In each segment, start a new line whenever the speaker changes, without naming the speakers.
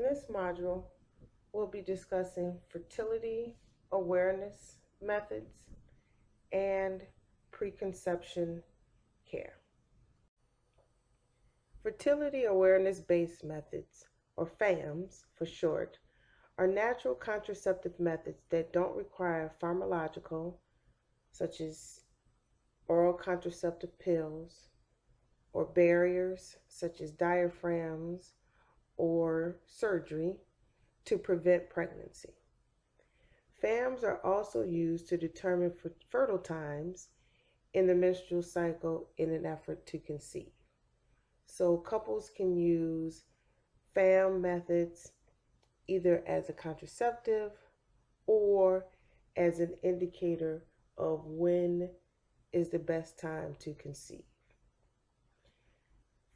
this module, we'll be discussing fertility awareness methods and preconception care. Fertility awareness-based methods, or FAMs for short, are natural contraceptive methods that don't require pharmacological, such as oral contraceptive pills, or barriers, such as diaphragms or surgery, to prevent pregnancy. FAMs are also used to determine fertile times in the menstrual cycle in an effort to conceive. So couples can use FAM methods either as a contraceptive or as an indicator of when is the best time to conceive.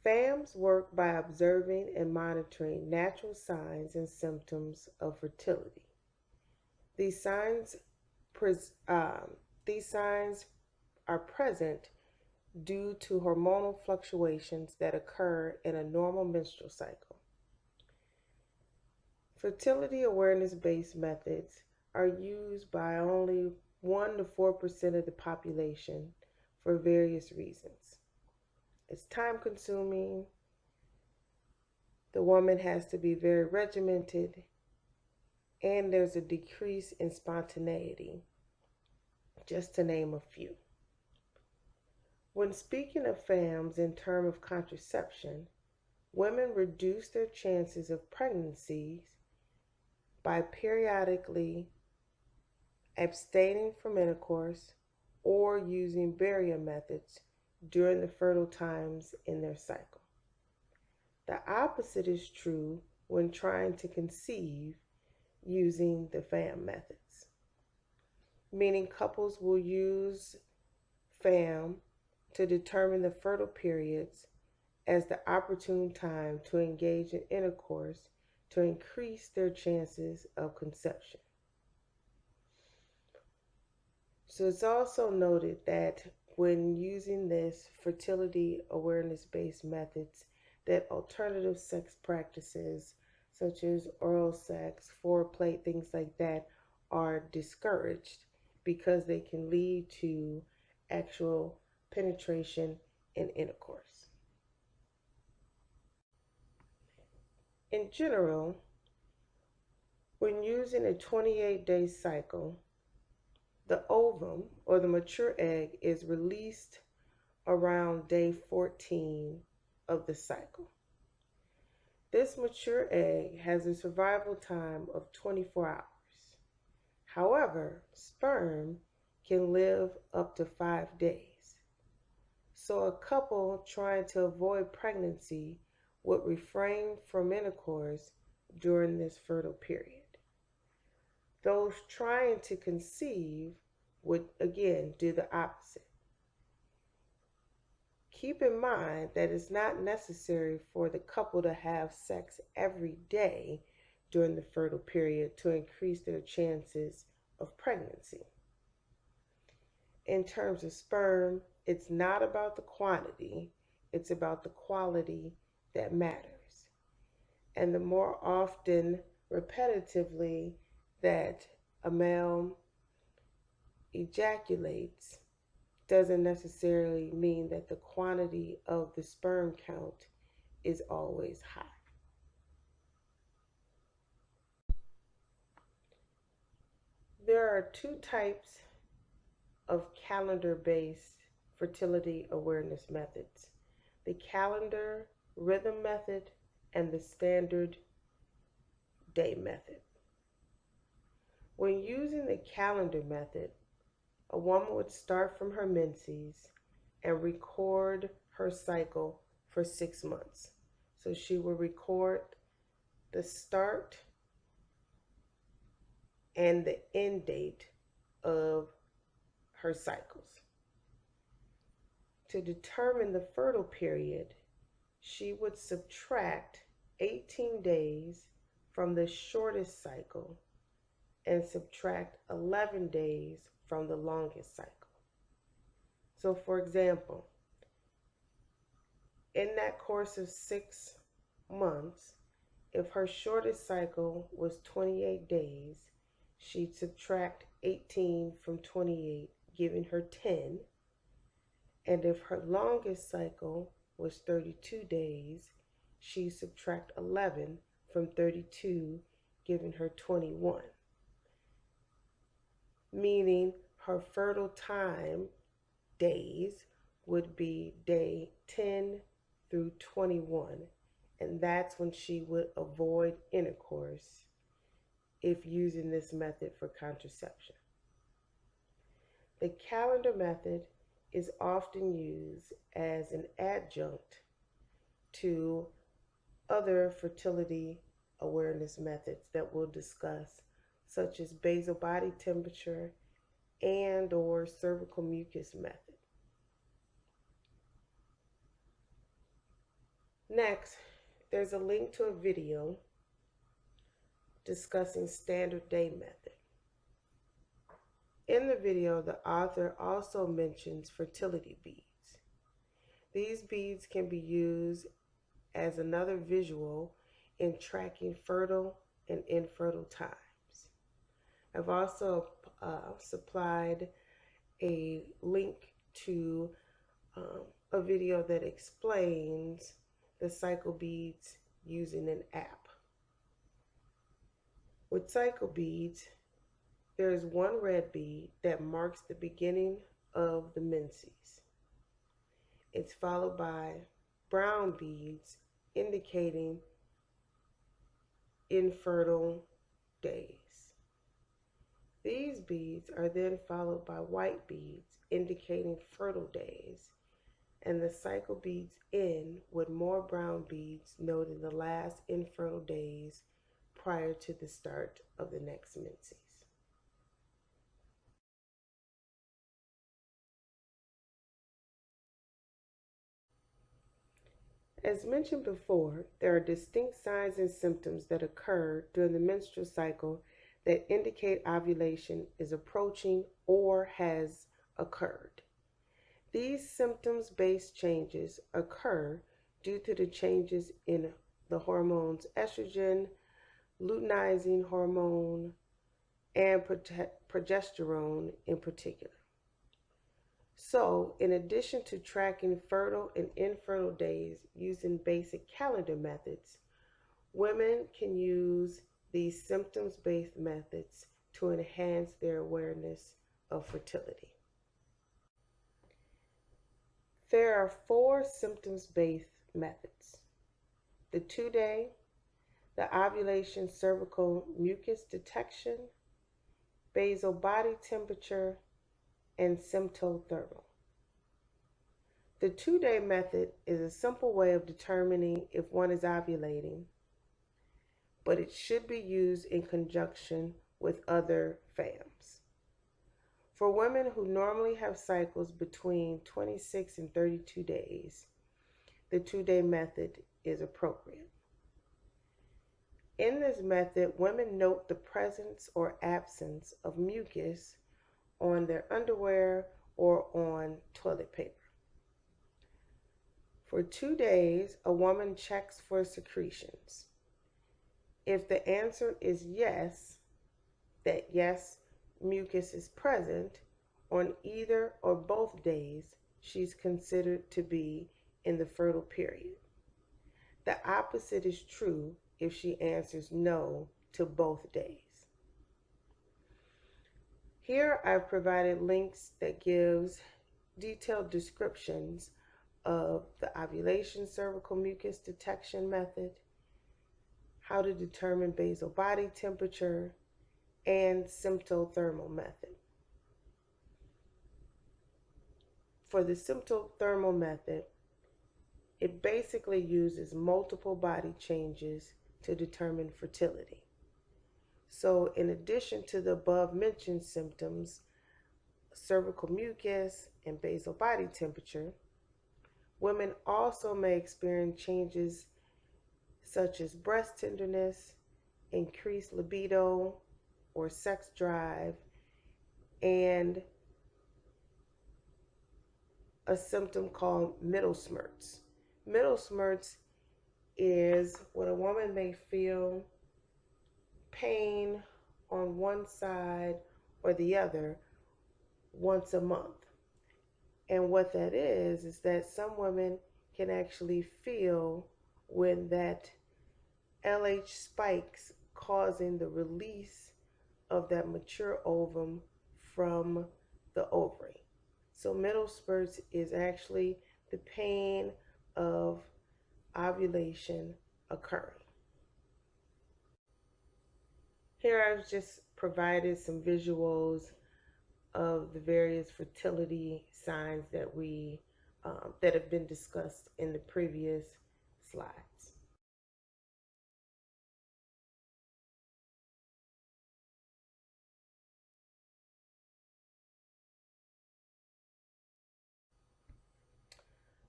FAMs work by observing and monitoring natural signs and symptoms of fertility. These signs are present due to hormonal fluctuations that occur in a normal menstrual cycle. Fertility awareness-based methods are used by only 1 to 4% of the population for various reasons. It's time-consuming, the woman has to be very regimented, and there's a decrease in spontaneity, just to name a few. When speaking of FAMs in terms of contraception, women reduce their chances of pregnancies by periodically abstaining from intercourse or using barrier methods during the fertile times in their cycle. The opposite is true when trying to conceive using the FAM methods, meaning couples will use FAM to determine the fertile periods as the opportune time to engage in intercourse to increase their chances of conception. So it's also noted that when using this fertility awareness-based methods, that alternative sex practices such as oral sex, foreplay, things like that are discouraged because they can lead to actual penetration and intercourse. In general, when using a 28-day cycle, the ovum or the mature egg is released around day 14 of the cycle. This mature egg has a survival time of 24 hours. However, sperm can live up to 5 days. So a couple trying to avoid pregnancy would refrain from intercourse during this fertile period. Those trying to conceive would again do the opposite. Keep in mind that it's not necessary for the couple to have sex every day during the fertile period to increase their chances of pregnancy. In terms of sperm, it's not about the quantity, it's about the quality that matters. And the more often, repetitively, that a male ejaculates doesn't necessarily mean that the quantity of the sperm count is always high. There are 2 types of calendar-based fertility awareness methods: the calendar rhythm method and the standard day method. When using the calendar method, a woman would start from her menses and record her cycle for 6 months. So she will record the start and the end date of her cycles. To determine the fertile period, she would subtract 18 days from the shortest cycle and subtract 11 days from the longest cycle. So for example, in that course of 6 months, if her shortest cycle was 28 days, she'd subtract 18 from 28, giving her 10. And if her longest cycle was 32 days, she'd subtract 11 from 32, giving her 21. Meaning her fertile time days would be day 10 through 21. And that's when she would avoid intercourse if using this method for contraception. The calendar method is often used as an adjunct to other fertility awareness methods that we'll discuss, such as basal body temperature and or cervical mucus method. Next, there's a link to a video discussing standard day method. In the video, the author also mentions fertility beads. These beads can be used as another visual in tracking fertile and infertile times. I've also supplied a link to a video that explains the cycle beads using an app. With cycle beads, there is one red bead that marks the beginning of the menses. It's followed by brown beads indicating infertile days. These beads are then followed by white beads indicating fertile days, and the cycle beads end with more brown beads noting the last infertile days prior to the start of the next menses. As mentioned before, there are distinct signs and symptoms that occur during the menstrual cycle that indicate ovulation is approaching or has occurred. These symptoms-based changes occur due to the changes in the hormones estrogen, luteinizing hormone, and progesterone in particular. So, in addition to tracking fertile and infertile days using basic calendar methods, women can use these symptoms-based methods to enhance their awareness of fertility. There are 4 symptoms-based methods: the 2-day, the ovulation cervical mucus detection, basal body temperature, and symptothermal. The 2-day method is a simple way of determining if one is ovulating, but it should be used in conjunction with other FAMs. For women who normally have cycles between 26 and 32 days, the 2-day method is appropriate. In this method, women note the presence or absence of mucus on their underwear or on toilet paper. For 2 days, a woman checks for secretions. If the answer is yes, that yes, mucus is present on either or both days, she's considered to be in the fertile period. The opposite is true if she answers no to both days. Here I've provided links that gives detailed descriptions of the ovulation cervical mucus detection method, how to determine basal body temperature, and symptothermal method. For the symptothermal method, it basically uses multiple body changes to determine fertility. So in addition to the above mentioned symptoms, cervical mucus and basal body temperature, women also may experience changes such as breast tenderness, increased libido or sex drive, and a symptom called middle smirts. Middle smirts is when a woman may feel pain on one side or the other once a month. And what that is that some women can actually feel when that LH spikes, causing the release of that mature ovum from the ovary. So middle spurts is actually the pain of ovulation occurring. Here I've just provided some visuals of the various fertility signs that have been discussed in the previous slides.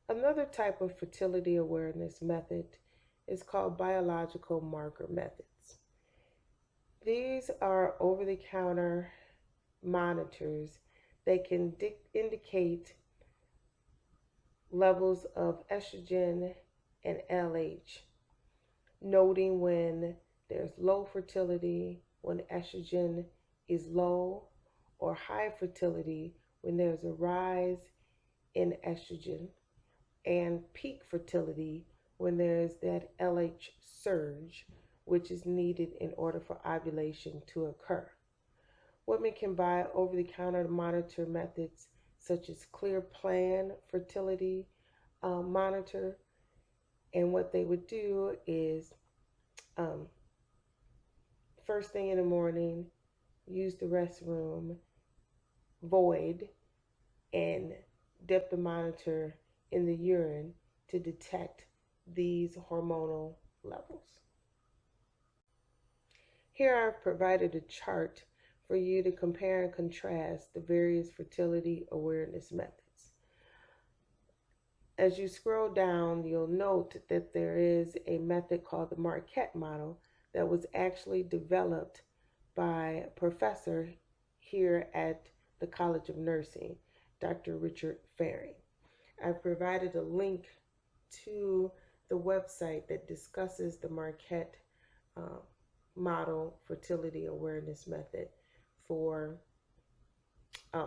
Another type of fertility awareness method is called biological marker methods. These are over the counter monitors that can indicate levels of estrogen and LH, noting when there's low fertility, when estrogen is low, or high fertility when there's a rise in estrogen, and peak fertility when there's that LH surge, which is needed in order for ovulation to occur. Women can buy over the counter monitor methods such as Clearplan fertility monitor. And what they would do is um, first thing in the morning, use the restroom, void, and dip the monitor in the urine to detect these hormonal levels. Here I've provided a chart for you to compare and contrast the various fertility awareness methods. As you scroll down, you'll note that there is a method called the Marquette model that was actually developed by a professor here at the College of Nursing, Dr. Richard Ferry. I've provided a link to the website that discusses the Marquette model fertility awareness method for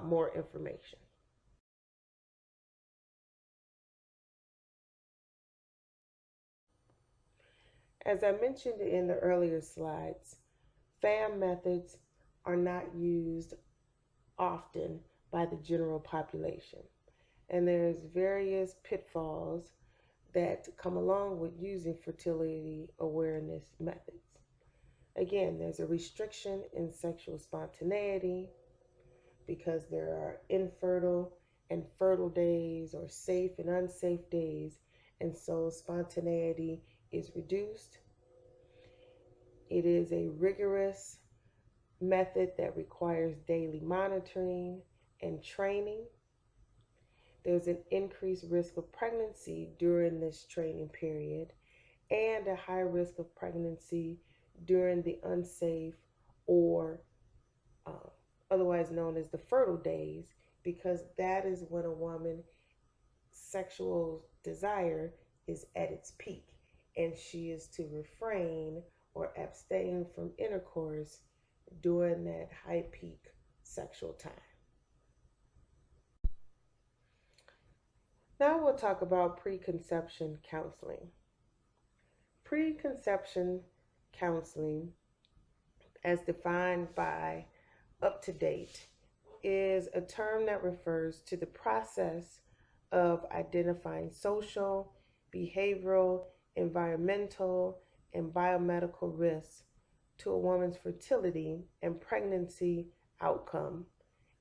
more information. As I mentioned in the earlier slides, FAM methods are not used often by the general population. And there's various pitfalls that come along with using fertility awareness methods. Again, there's a restriction in sexual spontaneity because there are infertile and fertile days or safe and unsafe days, and so spontaneity is reduced. It is a rigorous method that requires daily monitoring and training. There's an increased risk of pregnancy during this training period and a high risk of pregnancy during the unsafe or uh, otherwise known as the fertile days, because that is when a woman's sexual desire is at its peak and she is to refrain or abstain from intercourse during that high peak sexual time. Now we'll talk about preconception counseling. Preconception counseling, as defined by Up to Date, is a term that refers to the process of identifying social, behavioral, environmental, and biomedical risks to a woman's fertility and pregnancy outcome,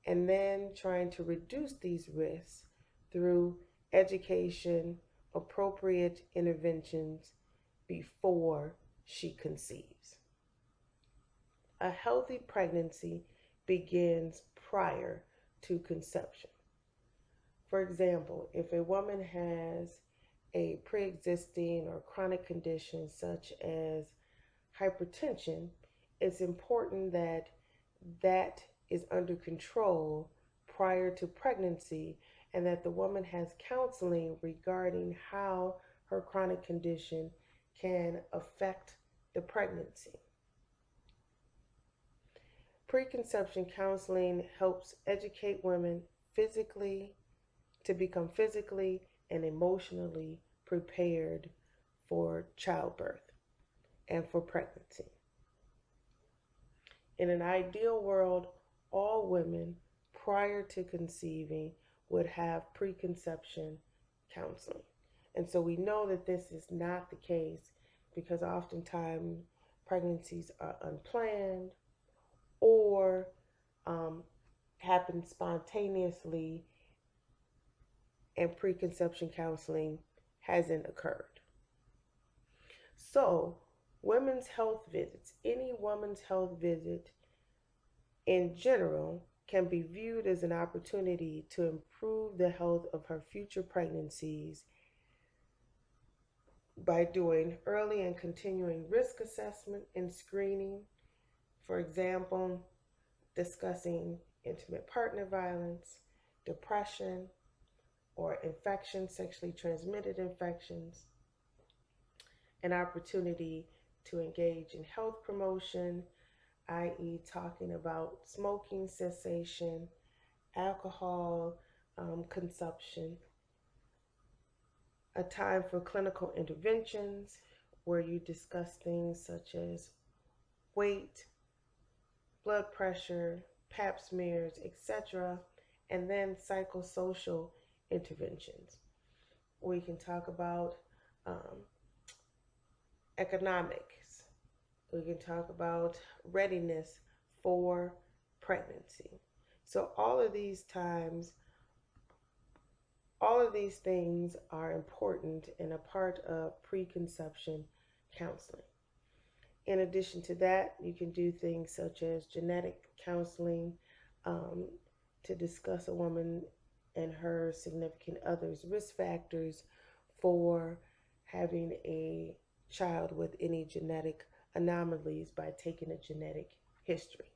and then trying to reduce these risks through education, appropriate interventions before she conceives. A healthy pregnancy begins prior to conception. For example, if a woman has a pre-existing or chronic condition such as hypertension, it's important that that is under control prior to pregnancy and that the woman has counseling regarding how her chronic condition can affect the pregnancy. Preconception counseling helps educate women physically to become physically and emotionally prepared for childbirth and for pregnancy. In an ideal world, all women prior to conceiving would have preconception counseling. And so we know that this is not the case because oftentimes pregnancies are unplanned or happen spontaneously and preconception counseling hasn't occurred. So, women's health visits, any woman's health visit in general, can be viewed as an opportunity to improve the health of her future pregnancies by doing early and continuing risk assessment and screening. For example, discussing intimate partner violence, depression, or infections, sexually transmitted infections, an opportunity to engage in health promotion, i.e., talking about smoking cessation, alcohol consumption, a time for clinical interventions where you discuss things such as weight, blood pressure, pap smears, etc., and then psychosocial interventions. We can talk about economics. We can talk about readiness for pregnancy. So all of these things are important and a part of preconception counseling. In addition to that, you can do things such as genetic counseling to discuss a woman and her significant other's risk factors for having a child with any genetic anomalies by taking a genetic history.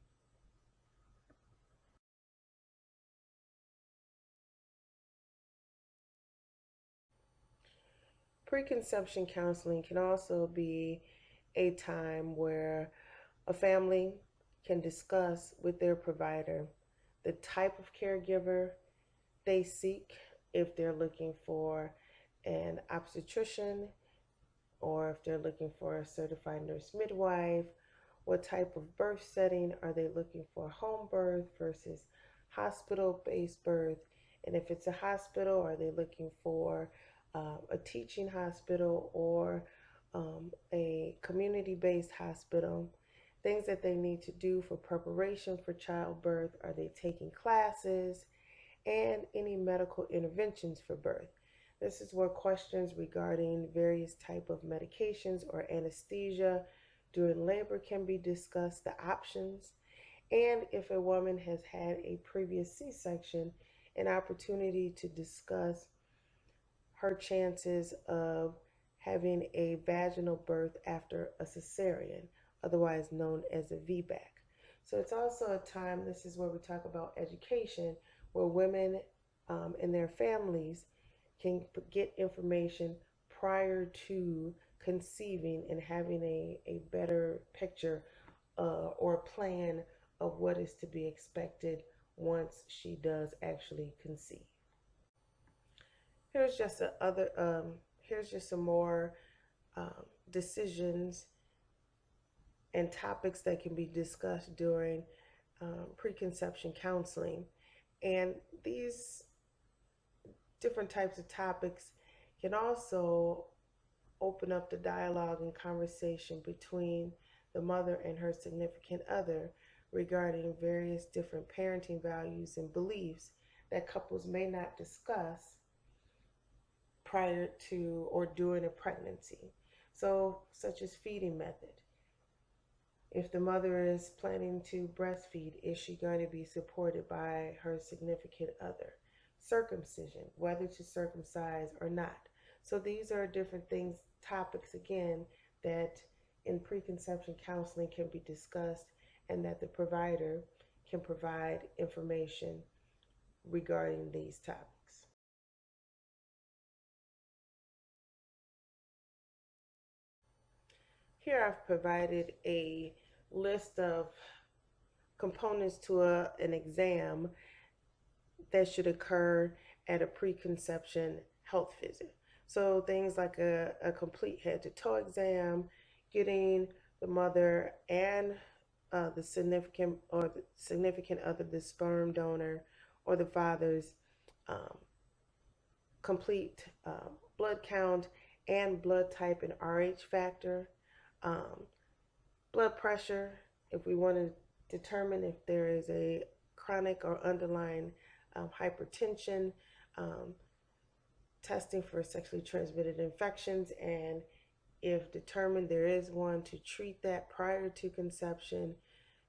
Preconception counseling can also be a time where a family can discuss with their provider the type of caregiver they seek, if they're looking for an obstetrician or if they're looking for a certified nurse midwife. What type of birth setting are they looking for? Home birth versus hospital-based birth? And if it's a hospital, are they looking for a teaching hospital or a community-based hospital? Things that they need to do for preparation for childbirth. Are they taking classes? And any medical interventions for birth. This is where questions regarding various type of medications or anesthesia during labor can be discussed, the options, and if a woman has had a previous C-section, an opportunity to discuss her chances of having a vaginal birth after a cesarean, otherwise known as a VBAC. So it's also a time, this is where we talk about education, where women and their families can get information prior to conceiving and having a better picture or plan of what is to be expected once she does actually conceive. Here's just here's just some more decisions and topics that can be discussed during preconception counseling. And these different types of topics can also open up the dialogue and conversation between the mother and her significant other regarding various different parenting values and beliefs that couples may not discuss prior to or during a pregnancy. So, such as feeding method. If the mother is planning to breastfeed, is she going to be supported by her significant other? Circumcision, whether to circumcise or not. So these are different things, topics again, that in preconception counseling can be discussed and that the provider can provide information regarding these topics. Here I've provided a list of components to an exam that should occur at a preconception health visit. So things like a complete head to toe exam, getting the mother and the significant other, the sperm donor or the father's um, complete blood count and blood type and RH factor, um, blood pressure, if we want to determine if there is a chronic or underlying hypertension, um, testing for sexually transmitted infections, and if determined there is one, to treat that prior to conception,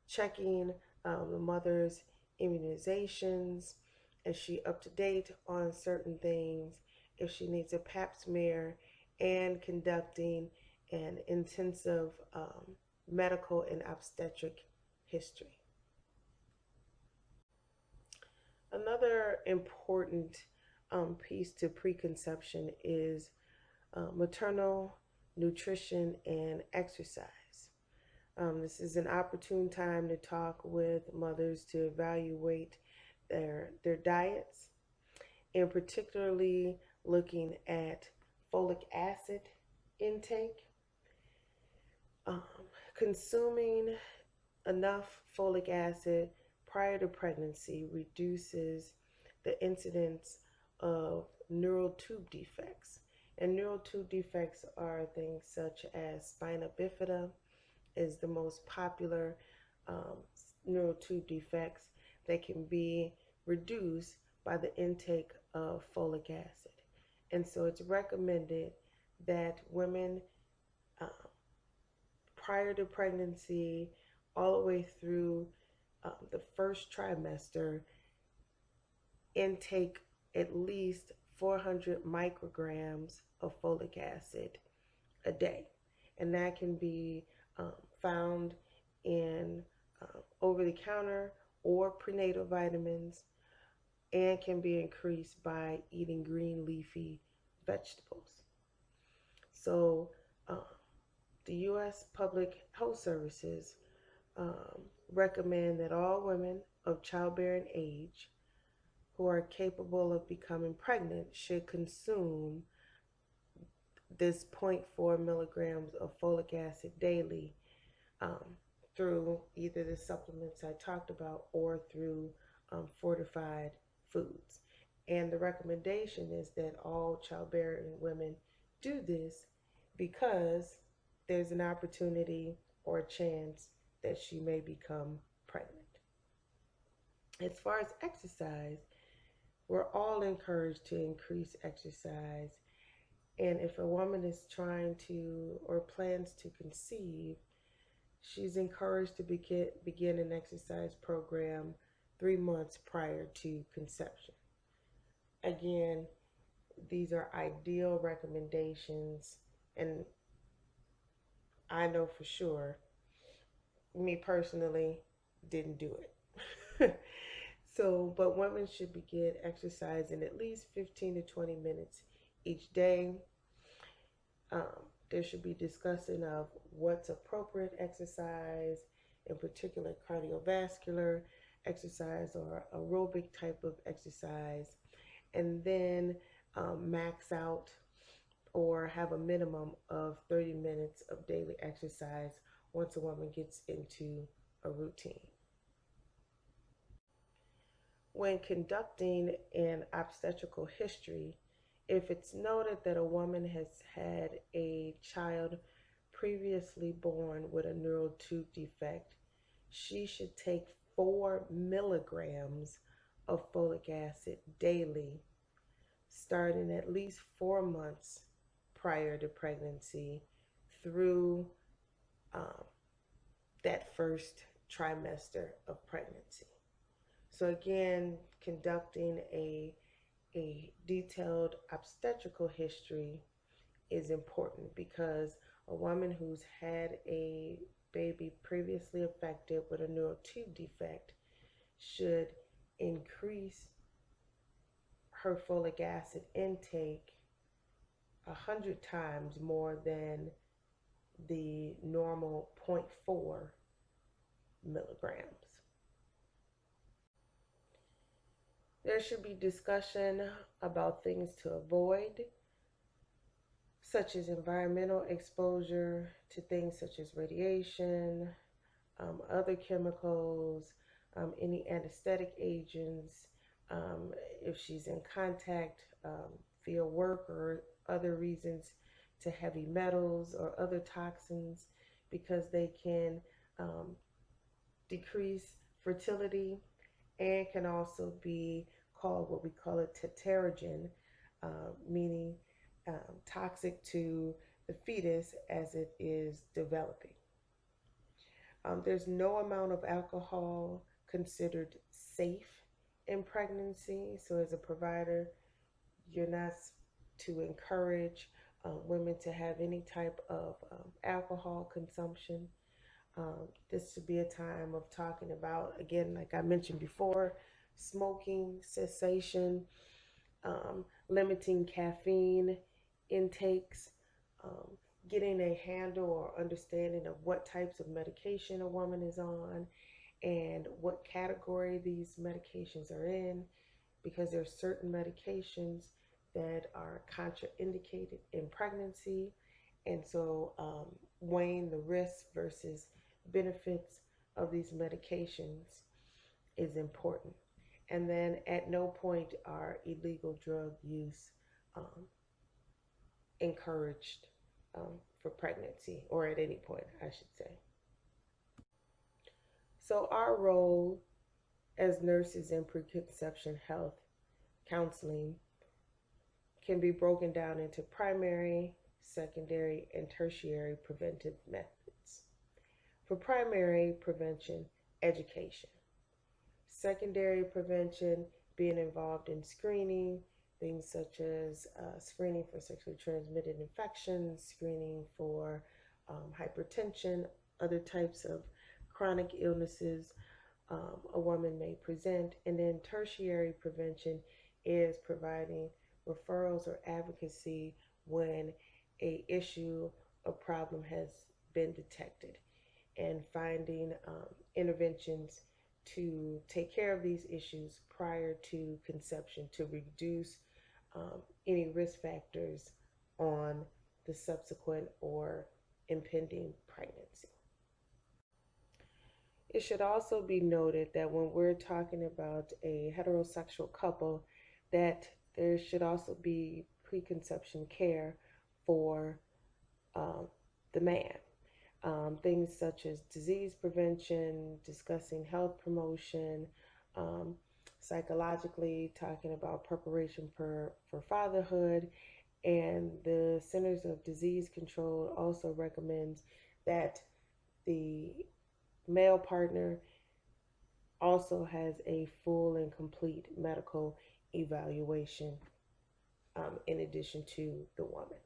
checking the mother's immunizations, is she up to date on certain things, if she needs a pap smear, and conducting an intensive medical and obstetric history. Another important piece to preconception is maternal nutrition and exercise. This is an opportune time to talk with mothers to evaluate their diets, and particularly looking at folic acid intake. Um, Consuming enough folic acid prior to pregnancy reduces the incidence of neural tube defects. And neural tube defects are things such as spina bifida is the most popular um, neural tube defects that can be reduced by the intake of folic acid. And so it's recommended that women uh, prior to pregnancy, all the way through the first trimester, intake at least 400 micrograms of folic acid a day. And that can be found in over the counter or prenatal vitamins, and can be increased by eating green leafy vegetables. So, the U.S. Public Health Services recommend that all women of childbearing age who are capable of becoming pregnant should consume this zero point 0.4 milligrams of folic acid daily um, through either the supplements I talked about or through fortified foods. And the recommendation is that all childbearing women do this because there's an opportunity or a chance that she may become pregnant. As far as exercise, we're all encouraged to increase exercise. And if a woman is trying to or plans to conceive, she's encouraged to begin an exercise program 3 months prior to conception. Again, these are ideal recommendations, and I know for sure, me personally, didn't do it. So, but women should begin exercising at least 15 to 20 minutes each day. There should be discussing of what's appropriate exercise, in particular cardiovascular exercise or aerobic type of exercise, and then max out or have a minimum of 30 minutes of daily exercise once a woman gets into a routine. When conducting an obstetrical history, if it's noted that a woman has had a child previously born with a neural tube defect, she should take 4 milligrams of folic acid daily, starting at least 4 months prior to pregnancy through that first trimester of pregnancy. So again, conducting a detailed obstetrical history is important because a woman who's had a baby previously affected with a neural tube defect should increase her folic acid intake 100 times more than the normal 0.4 milligrams. There should be discussion about things to avoid, such as environmental exposure to things such as radiation, other chemicals, any anesthetic agents, if she's in contact via work or other reasons to heavy metals or other toxins, because they can decrease fertility and can also be called what we call a tetragen, meaning toxic to the fetus as it is developing. There's no amount of alcohol considered safe in pregnancy. So as a provider, you're not to encourage women to have any type of alcohol consumption. This should be a time of talking about, again, like I mentioned before, smoking cessation, limiting caffeine intakes, um, getting a handle or understanding of what types of medication a woman is on and what category these medications are in, because there are certain medications that are contraindicated in pregnancy. And so weighing the risks versus benefits of these medications is important. And then at no point are illegal drug use um, encouraged for pregnancy, or at any point, I should say. So, our role as nurses in preconception health counseling can be broken down into primary, secondary, and tertiary preventive methods. For primary prevention, education. Secondary prevention, being involved in screening, things such as screening for sexually transmitted infections, screening for hypertension, other types of chronic illnesses a woman may present. And then tertiary prevention is providing referrals or advocacy when a issue or problem has been detected, and finding interventions to take care of these issues prior to conception to reduce any risk factors on the subsequent or impending pregnancy. It should also be noted that when we're talking about a heterosexual couple, that there should also be preconception care for the man. Things such as disease prevention, discussing health promotion, psychologically talking about preparation for fatherhood. And the Centers of Disease Control also recommends that the male partner also has a full and complete medical evaluation in addition to the woman.